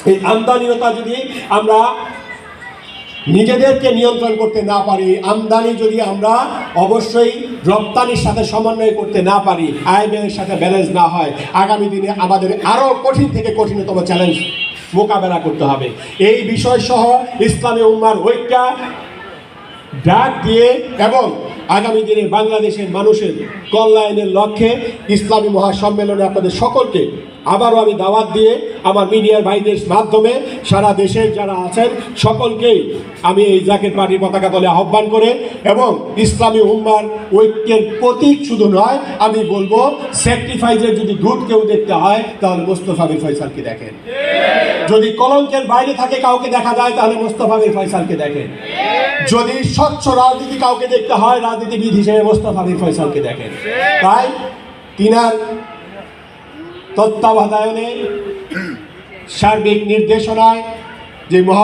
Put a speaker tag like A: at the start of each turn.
A: এই আমদানিটা যদি আমরা নিজেদেরকে নিয়ন্ত্রণ করতে না পারি, আমদানি যদি আমরা অবশ্যই রপ্তানির সাথে সমন্বয় করতে না পারি, আয় ব্যয়ের সাথে ব্যালেন্স না হয়, আগামী দিনে আমাদের আরও কঠিন থেকে কঠিনতম চ্যালেঞ্জ মোকাবেলা করতে হবে। এই বিষয় সহ ইসলামী উম্মার ঐক্য ডাক দিয়ে এবং আগামী দিনে বাংলাদেশের মানুষের কল্যাণের লক্ষ্যে ইসলামী মহাসম্মেলনে আপনাদের সকলকে আবারও আমি দাওয়াত দিয়ে আমার মিডিয়ার ভাইদের মাধ্যমে সারা দেশের যারা আছেন সকলকেই আমি এই জাকের পার্টির পতাকা তলে আহ্বান করে এবং ইসলামী উম্মার ঐক্যের প্রতীক শুধু নয়, আমি বলবো স্যাক্রিফাইসের যদি দুধ কেউ দেখতে হয় তাহলে মোস্তফা মীর ফয়সালকে দেখেন। যদি কলঙ্কের বাইরে থাকে কাউকে দেখা যায় তাহলে মোস্তফা মীর ফয়সালকে দেখেন। যদি স্বচ্ছ রাজনীতি কাউকে দেখতে হয় রাজনীতিবিদ হিসেবে মোস্তফা মীর ফয়সালকে দেখেন। তাই তিনার তত্ত্বাবধানে সার্বিক নির্দেশনায় যে